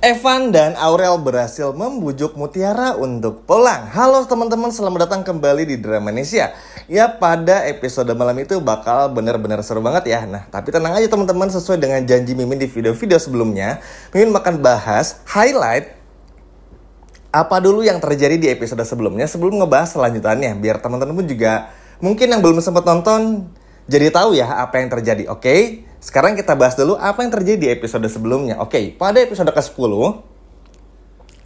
Evan dan Aurel berhasil membujuk Mutiara untuk pulang. Halo teman-teman, selamat datang kembali di Dramanesia. Ya, pada episode malam itu bakal bener-bener seru banget ya. Nah, tapi tenang aja teman-teman, sesuai dengan janji Mimin di video-video sebelumnya, Mimin akan bahas highlight apa dulu yang terjadi di episode sebelumnya sebelum ngebahas selanjutannya. Biar teman-teman pun juga mungkin yang belum sempat nonton jadi tahu ya apa yang terjadi, oke? Sekarang kita bahas dulu apa yang terjadi di episode sebelumnya. Oke, pada episode ke-10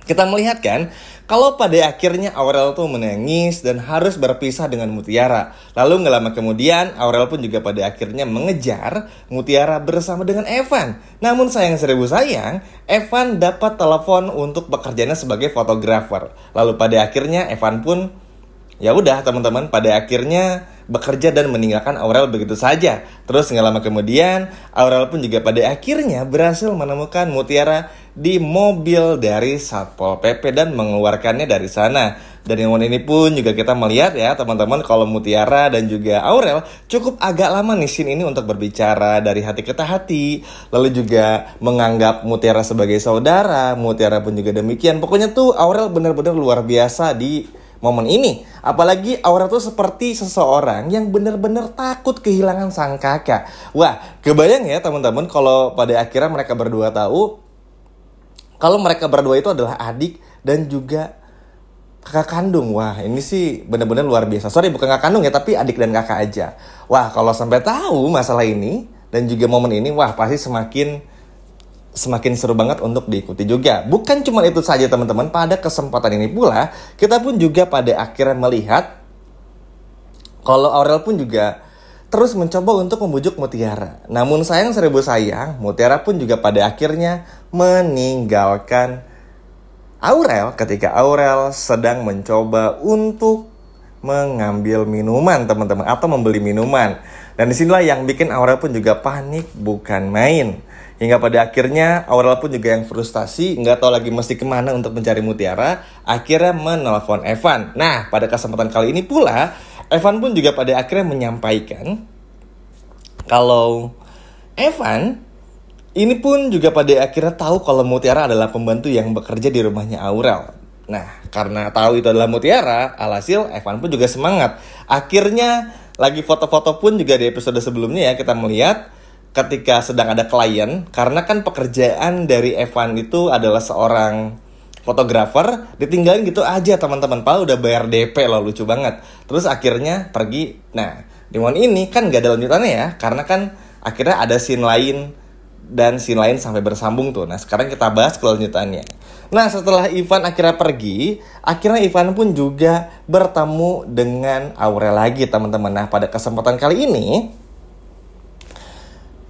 kita melihat kan kalau pada akhirnya Aurel tuh menangis dan harus berpisah dengan Mutiara. Lalu gak lama kemudian Aurel pun juga pada akhirnya mengejar Mutiara bersama dengan Evan. Namun sayang seribu sayang, Evan dapat telepon untuk bekerjanya sebagai fotografer. Lalu pada akhirnya Evan pun ya udah teman-teman, pada akhirnya bekerja dan meninggalkan Aurel begitu saja. Terus gak lama kemudian Aurel pun juga pada akhirnya berhasil menemukan Mutiara di mobil dari Satpol PP dan mengeluarkannya dari sana. Dan yang ini pun juga kita melihat ya teman-teman, kalau Mutiara dan juga Aurel cukup agak lama nih scene ini untuk berbicara dari hati ke hati. Lalu juga menganggap Mutiara sebagai saudara. Mutiara pun juga demikian. Pokoknya tuh Aurel benar-benar luar biasa di momen ini. Apalagi Aurel tuh seperti seseorang yang benar-benar takut kehilangan sang kakak. Wah, kebayang ya teman-teman kalau pada akhirnya mereka berdua tahu kalau mereka berdua itu adalah adik dan juga kakak kandung. Wah, ini sih benar-benar luar biasa. Sorry, bukan kakak kandung ya, tapi adik dan kakak aja. Wah, kalau sampai tahu masalah ini dan juga momen ini, wah pasti semakin seru banget untuk diikuti juga. Bukan cuma itu saja teman-teman, pada kesempatan ini pula kita pun juga pada akhirnya melihat kalau Aurel pun juga terus mencoba untuk membujuk Mutiara. Namun sayang seribu sayang, Mutiara pun juga pada akhirnya meninggalkan Aurel ketika Aurel sedang mencoba untuk mengambil minuman teman-teman, atau membeli minuman. Dan disinilah yang bikin Aurel pun juga panik bukan main. Hingga pada akhirnya Aurel pun juga yang frustasi, nggak tahu lagi mesti kemana untuk mencari Mutiara, akhirnya menelpon Evan. Nah, pada kesempatan kali ini pula, Evan pun juga pada akhirnya menyampaikan kalau Evan ini pun juga pada akhirnya tahu kalau Mutiara adalah pembantu yang bekerja di rumahnya Aurel. Nah, karena tahu itu adalah Mutiara, alhasil Evan pun juga semangat. Akhirnya lagi foto-foto pun juga di episode sebelumnya ya, kita melihat ketika sedang ada klien, karena kan pekerjaan dari Evan itu adalah seorang fotografer, ditinggalin gitu aja teman-teman, padahal udah bayar DP loh, lucu banget. Terus akhirnya pergi. Nah, di momen ini kan gak ada lanjutannya ya, karena kan akhirnya ada scene lain dan scene lain sampai bersambung tuh. Nah, sekarang kita bahas kelanjutannya. Nah, setelah Ivan akhirnya pergi, akhirnya Ivan pun juga bertemu dengan Aurel lagi teman-teman. Nah, pada kesempatan kali ini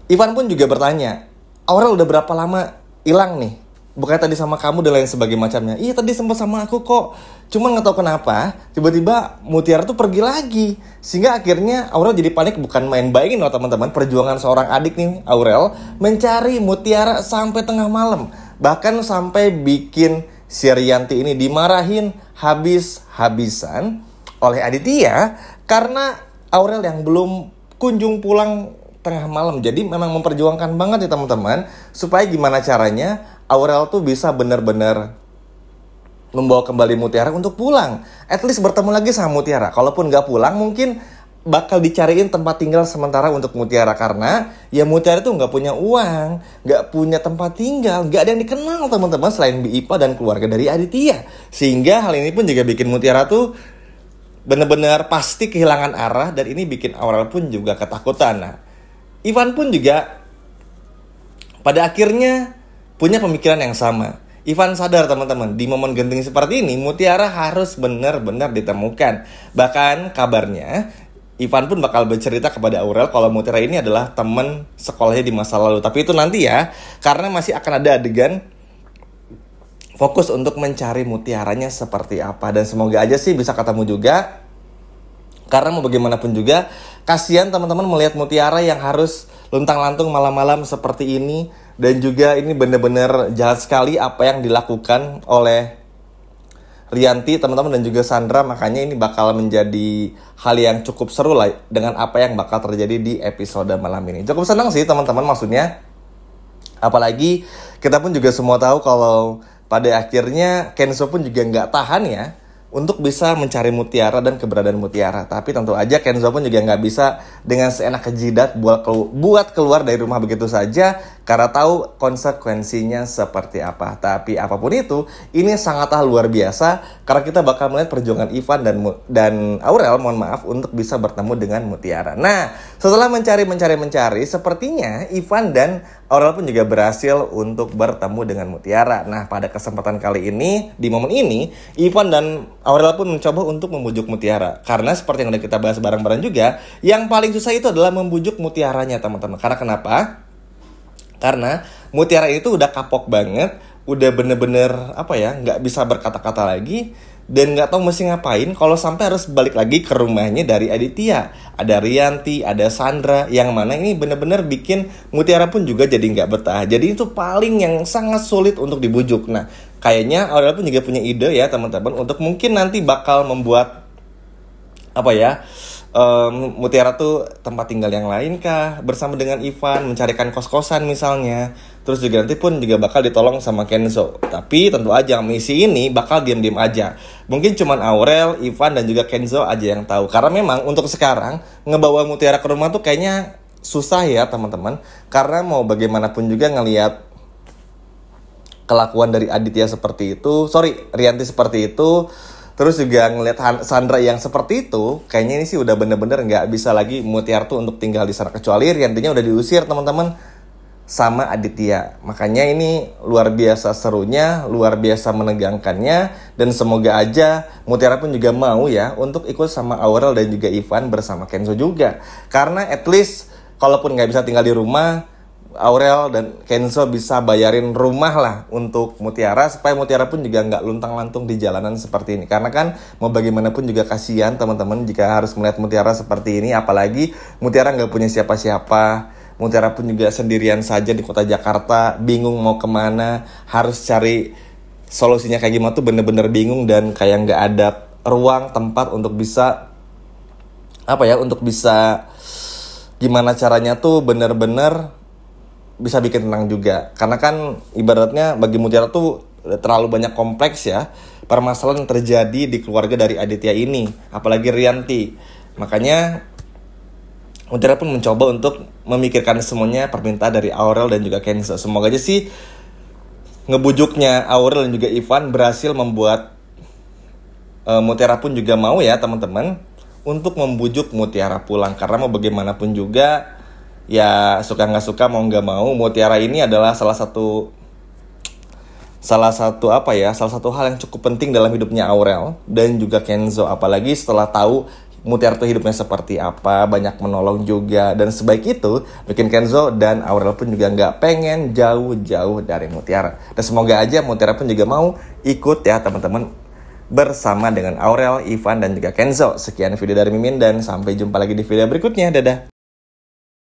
Ivan pun juga bertanya, Aurel udah berapa lama hilang nih? Bukannya tadi sama kamu dan lain sebagainya macamnya. Iya, tadi sempat sama aku kok. Cuman gak tahu kenapa tiba-tiba Mutiara tuh pergi lagi. Sehingga akhirnya Aurel jadi panik. Bukan main. Bayangin loh teman-teman, perjuangan seorang adik nih, Aurel, mencari Mutiara sampai tengah malam. Bahkan sampai bikin si Rianti ini dimarahin habis-habisan oleh Aditya karena Aurel yang belum kunjung pulang tengah malam. Jadi memang memperjuangkan banget nih teman-teman, supaya gimana caranya Aurel tuh bisa benar-benar membawa kembali Mutiara untuk pulang. At least bertemu lagi sama Mutiara. Kalaupun gak pulang, mungkin bakal dicariin tempat tinggal sementara untuk Mutiara. Karena ya Mutiara tuh gak punya uang, gak punya tempat tinggal, gak ada yang dikenal teman-teman selain Biipa dan keluarga dari Aditya. Sehingga hal ini pun juga bikin Mutiara tuh benar-benar pasti kehilangan arah. Dan ini bikin Aurel pun juga ketakutan. Nah, Ivan pun juga pada akhirnya punya pemikiran yang sama. Ivan sadar teman-teman, di momen genting seperti ini Mutiara harus benar-benar ditemukan. Bahkan kabarnya Ivan pun bakal bercerita kepada Aurel kalau Mutiara ini adalah teman sekolahnya di masa lalu. Tapi itu nanti ya, karena masih akan ada adegan fokus untuk mencari Mutiaranya seperti apa. Dan semoga aja sih bisa ketemu juga. Karena mau bagaimanapun juga, kasihan teman-teman melihat Mutiara yang harus luntang-lantung malam-malam seperti ini. Dan juga ini benar-benar jahat sekali apa yang dilakukan oleh Rianti teman-teman dan juga Sandra. Makanya ini bakal menjadi hal yang cukup seru lah dengan apa yang bakal terjadi di episode malam ini. Cukup senang sih teman-teman, maksudnya Apalagi kita pun juga semua tahu kalau pada akhirnya Kenzo pun juga nggak tahan ya untuk bisa mencari mutiara dan keberadaan mutiara. Tapi tentu aja Kenzo pun juga nggak bisa dengan seenak kejidat buat keluar dari rumah begitu saja karena tahu konsekuensinya seperti apa. Tapi apapun itu, ini sangatlah luar biasa karena kita bakal melihat perjuangan Ivan dan Aurel, mohon maaf, untuk bisa bertemu dengan mutiara. Nah, setelah mencari, sepertinya Ivan dan Aurel pun juga berhasil untuk bertemu dengan mutiara. Nah, pada kesempatan kali ini, di momen ini, Ivan dan Aurel pun mencoba untuk membujuk mutiara. Karena seperti yang udah kita bahas bareng-bareng juga, yang paling susah itu adalah membujuk mutiaranya, teman-teman. Karena kenapa? Karena mutiara itu udah kapok banget, udah bener-bener nggak bisa berkata-kata lagi, dan nggak tahu mesti ngapain kalau sampai harus balik lagi ke rumahnya dari Aditya. Ada Rianti, ada Sandra, yang mana ini bener-bener bikin mutiara pun juga jadi nggak betah. Jadi itu paling yang sangat sulit untuk dibujuk. Nah, kayaknya Aurel pun juga punya ide ya teman-teman untuk mungkin nanti bakal membuat mutiara tuh tempat tinggal yang lain kah bersama dengan Ivan, mencarikan kos-kosan misalnya. Terus juga nanti pun juga bakal ditolong sama Kenzo. Tapi tentu aja misi ini bakal diam-diam aja. Mungkin cuman Aurel, Ivan dan juga Kenzo aja yang tahu. Karena memang untuk sekarang ngebawa mutiara ke rumah tuh kayaknya susah ya teman-teman. Karena mau bagaimanapun juga ngelihat kelakuan dari Rianti seperti itu. Terus juga ngeliat Sandra yang seperti itu, kayaknya ini sih udah bener-bener nggak bisa lagi mutiara tuh untuk tinggal di sana. Kecuali Riantinya udah diusir teman-teman sama Aditya. Makanya ini luar biasa serunya, luar biasa menegangkannya. Dan semoga aja mutiara pun juga mau ya untuk ikut sama Aurel dan juga Ivan bersama Kenzo juga. Karena at least kalaupun nggak bisa tinggal di rumah, Aurel dan Kenzo bisa bayarin rumah lah untuk mutiara supaya mutiara pun juga nggak luntang-lantung di jalanan seperti ini. Karena kan mau bagaimanapun juga kasihan teman-teman jika harus melihat mutiara seperti ini. Apalagi mutiara nggak punya siapa-siapa. Mutiara pun juga sendirian saja di kota Jakarta, bingung mau kemana, harus cari solusinya kayak gimana tuh bener-bener bingung dan kayak nggak ada ruang tempat untuk bisa untuk bisa gimana caranya tuh bener-bener bisa bikin tenang juga. Karena kan ibaratnya bagi mutiara tuh terlalu banyak kompleks ya permasalahan yang terjadi di keluarga dari Aditya ini, apalagi Rianti. Makanya mutiara pun mencoba untuk memikirkan semuanya permintaan dari Aurel dan juga Kenzo. Semoga aja sih ngebujuknya Aurel dan juga Ivan berhasil membuat mutiara pun juga mau ya teman-teman untuk membujuk mutiara pulang. Karena mau bagaimanapun juga ya suka nggak suka mau nggak mau mutiara ini adalah salah satu hal yang cukup penting dalam hidupnya Aurel dan juga Kenzo. Apalagi setelah tahu mutiara itu hidupnya seperti apa, banyak menolong juga, dan sebaik itu bikin Kenzo dan Aurel pun juga nggak pengen jauh-jauh dari mutiara. Dan semoga aja mutiara pun juga mau ikut ya teman-teman bersama dengan Aurel, Ivan dan juga Kenzo. Sekian video dari Mimin dan sampai jumpa lagi di video berikutnya. Dadah.